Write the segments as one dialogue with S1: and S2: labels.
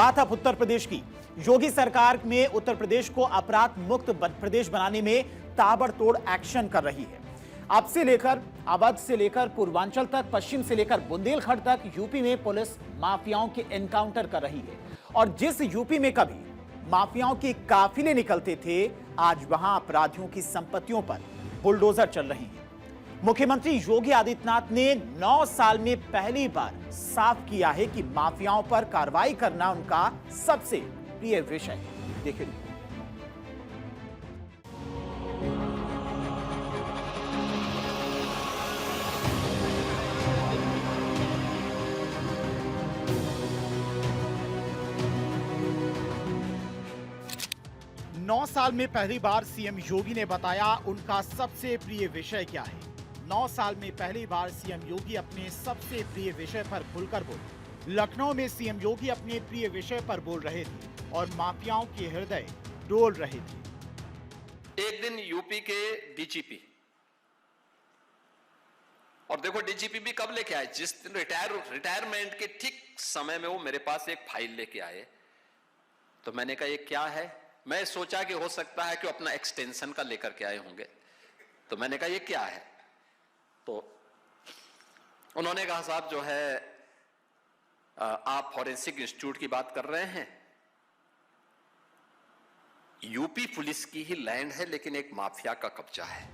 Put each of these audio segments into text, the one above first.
S1: बात अब उत्तर प्रदेश की। योगी सरकार में उत्तर प्रदेश को अपराध मुक्त प्रदेश बनाने में ताबड़तोड़ एक्शन कर रही है। अब से लेकर अवध से लेकर पूर्वांचल तक, पश्चिम से लेकर बुंदेलखंड तक यूपी में पुलिस माफियाओं के एनकाउंटर कर रही है। और जिस यूपी में कभी माफियाओं के काफिले निकलते थे, आज वहां अपराधियों की संपत्तियों पर बुलडोजर चल रही है। मुख्यमंत्री योगी आदित्यनाथ ने 9 साल में पहली बार साफ किया है कि माफियाओं पर कार्रवाई करना उनका सबसे प्रिय विषय है। देखिए 9 साल में पहली बार सीएम योगी ने बताया उनका सबसे प्रिय विषय क्या है। 9 साल में पहली बार सीएम योगी अपने सबसे प्रिय विषय पर खुलकर बोले। लखनऊ में सीएम योगी अपने प्रिय विषय पर बोल रहे थे और माफियाओं के हृदय डोल रहे थे।
S2: एक दिन यूपी के डीजीपी, और देखो डीजीपी भी कब लेके आए, जिस दिन रिटायरमेंट के ठीक समय में वो मेरे पास एक फाइल लेके आए। तो मैंने कहा ये क्या है। मैं सोचा कि हो सकता है कि वो अपना एक्सटेंशन का लेकर के आए होंगे। तो मैंने कहा ये क्या है। तो उन्होंने कहा साहब जो है आप फॉरेंसिक इंस्टीट्यूट की बात कर रहे हैं। यूपी पुलिस की ही लैंड है, लेकिन एक माफिया का कब्जा है।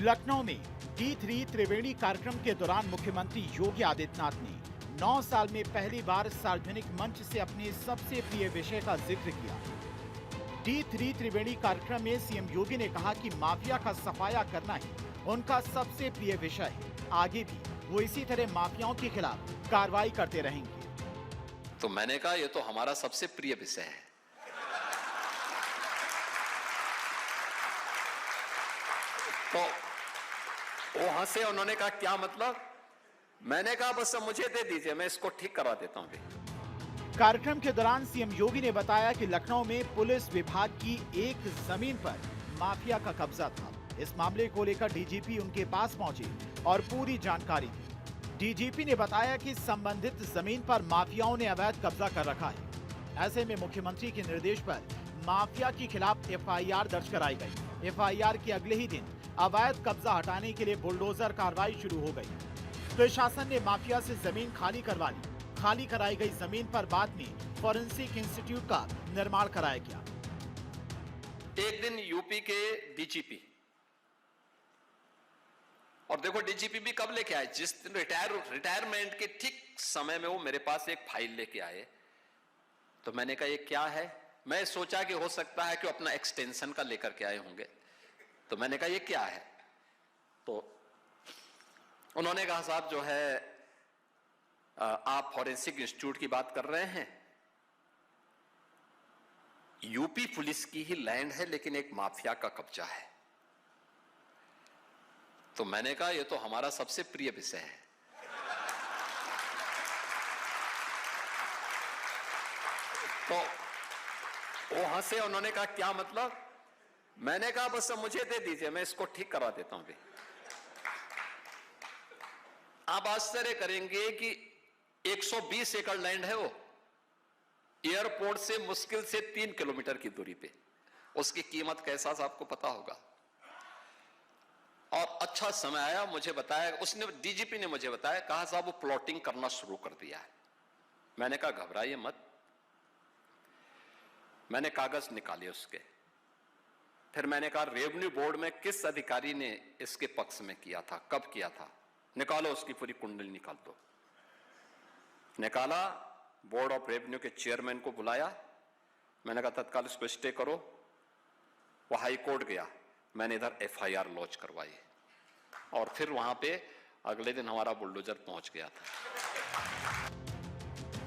S1: लखनऊ में D3 त्रिवेणी कार्यक्रम के दौरान मुख्यमंत्री योगी आदित्यनाथ ने 9 साल में पहली बार सार्वजनिक मंच से अपने सबसे प्रिय विषय का जिक्र किया। D3 त्रिवेणी कार्यक्रम में सीएम योगी ने कहा कि माफिया का सफाया करना ही उनका सबसे प्रिय विषय है। आगे भी वो इसी तरह माफियाओं के खिलाफ कार्रवाई करते रहेंगे।
S2: तो मैंने कहा ये तो हमारा सबसे प्रिय विषय है। तो वो हंसे, उन्होंने कहा क्या मतलब। मैंने कहा बस मुझे दे दीजिए, मैं इसको ठीक करा देता हूं।
S1: कार्यक्रम के दौरान सीएम योगी ने बताया कि लखनऊ में पुलिस विभाग की एक जमीन पर माफिया का कब्जा था। इस मामले को लेकर डीजीपी उनके पास पहुंचे और पूरी जानकारी दी। डीजीपी ने बताया कि संबंधित जमीन पर माफियाओं ने अवैध कब्जा कर रखा है। ऐसे में मुख्यमंत्री के निर्देश पर माफिया के खिलाफ एफआईआर दर्ज कराई गई। एफआईआर के अगले ही दिन अवैध कब्जा हटाने के लिए बुलडोजर कार्रवाई शुरू हो गई। प्रशासन ने माफिया से जमीन खाली करवा ली। खाली कराई गई जमीन पर बाद में फॉरेंसिक इंस्टीट्यूट का निर्माण कराया गया।
S2: एक दिन यूपी के डीजीपी, और देखो डीजीपी भी कब लेके आए, जिस दिन रिटायरमेंट के ठीक समय में वो मेरे पास एक फाइल लेके आए। तो मैंने कहा ये क्या है। मैं सोचा कि हो सकता है कि वो अपना एक्सटेंशन का लेकर के आए होंगे। तो मैंने कहा ये क्या है। तो उन्होंने कहा साहब जो है आप फॉरेंसिक इंस्टीट्यूट की बात कर रहे हैं। यूपी पुलिस की ही लैंड है, लेकिन एक माफिया का कब्जा है। तो मैंने कहा ये तो हमारा सबसे प्रिय विषय है। तो वो हंसे, उन्होंने कहा क्या मतलब। मैंने कहा बस मुझे दे दीजिए, मैं इसको ठीक करा देता हूं। आप आश्चर्य करेंगे कि 120 एकड़ लैंड है वो, एयरपोर्ट से मुश्किल से 3 किलोमीटर की दूरी पे। उसकी कीमत कैसा सा आपको पता होगा। और अच्छा समय आया, मुझे बताया, उसने डीजीपी ने मुझे बताया, कहा साहब वो प्लॉटिंग करना शुरू कर दिया है। मैंने कहा घबराइए मत। मैंने कागज निकाले उसके। फिर मैंने कहा रेवेन्यू बोर्ड में किस अधिकारी ने इसके पक्ष में किया था, कब किया था, निकालो उसकी पूरी कुंडली निकाल दो। निकाला, बोर्ड ऑफ रेवेन्यू के चेयरमैन को बुलाया। मैंने कहा तत्काल इसको स्टे करो। वो हाई कोर्ट गया, मैंने इधर एफआईआर लॉन्च करवाई और फिर वहां पे अगले दिन हमारा बुलडोजर पहुंच गया था।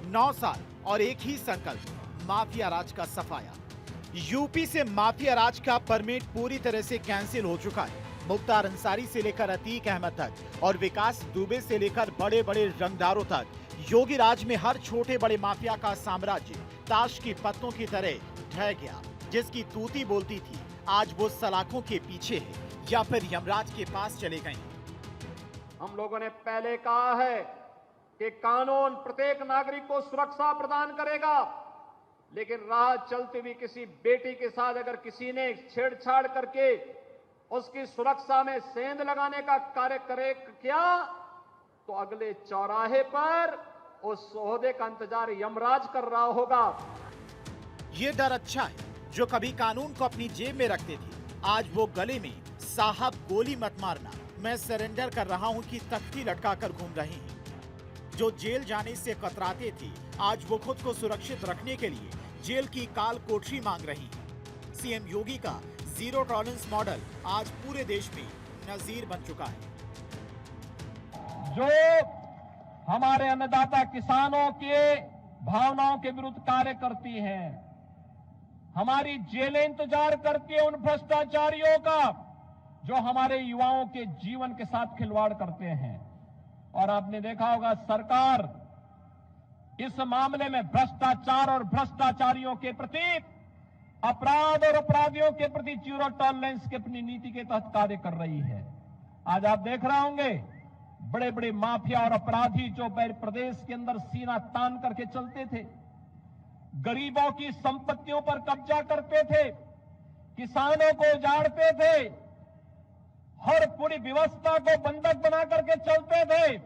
S1: 9 साल और एक ही संकल्प, माफिया राज का सफाया। यूपी से माफिया राज का परमिट पूरी तरह से कैंसिल हो चुका है। मुख्तार अंसारी से लेकर अतीक अहमद तक और विकास दुबे से लेकर बड़े बड़े रंगदारों तक योगी राज में हर छोटे बड़े माफिया का साम्राज्य ताश की पत्तों की तरह ढह गया। जिसकी तूती बोलती थी, आज वो सलाखों के पीछे है या फिर यमराज के पास चले गए।
S3: हम लोगों ने पहले कहा है कि कानून प्रत्येक नागरिक को सुरक्षा प्रदान करेगा, लेकिन राह चलती हुई किसी बेटी के साथ अगर किसी ने छेड़छाड़ करके उसकी सुरक्षा में सेंध लगाने का कार्य करे किया तो अगले चौराहे पर उस ओहदे का इंतजार यमराज कर रहा होगा।
S1: ये डर अच्छा है जो कभी कानून को अपनी जेब में रखते थे, आज वो गले में साहब गोली मत मारना, मैं सरेंडर कर रहा हूं की तख्ती लटकाकर घूम रहे हैं। जो जेल जाने से कतराते थे, आज वो खुद को सुरक्षित रखने के लिए जेल की काल कोठरी मांग रही हैं। सीएम योगी का जीरो टॉलरेंस मॉडल आज पूरे देश में नजीर बन चुका है।
S3: जो हमारे अन्नदाता किसानों के भावनाओं के विरुद्ध कार्य करती हैं, हमारी जेलें इंतजार करती है उन भ्रष्टाचारियों का जो हमारे युवाओं के जीवन के साथ खिलवाड़ करते हैं। और आपने देखा होगा सरकार इस मामले में भ्रष्टाचार और भ्रष्टाचारियों के प्रति, अपराध और अपराधियों के प्रति जीरो टॉलरेंस की अपनी नीति के तहत कार्य कर रही है। आज आप देख रहे होंगे बड़े बड़े माफिया और अपराधी जो प्रदेश के अंदर सीना तान करके चलते थे, गरीबों की संपत्तियों पर कब्जा करते थे, किसानों को उजाड़ते थे, हर पूरी व्यवस्था को बंधक बना करके चलते थे,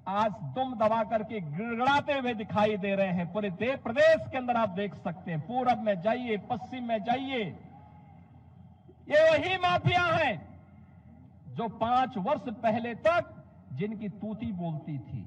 S3: आज दुम दबा करके गिड़गिड़ाते हुए दिखाई दे रहे हैं। पूरे प्रदेश के अंदर आप देख सकते हैं, पूरब में जाइए, पश्चिम में जाइए, ये वही माफिया हैं जो 5 वर्ष पहले तक जिनकी तूती बोलती थी।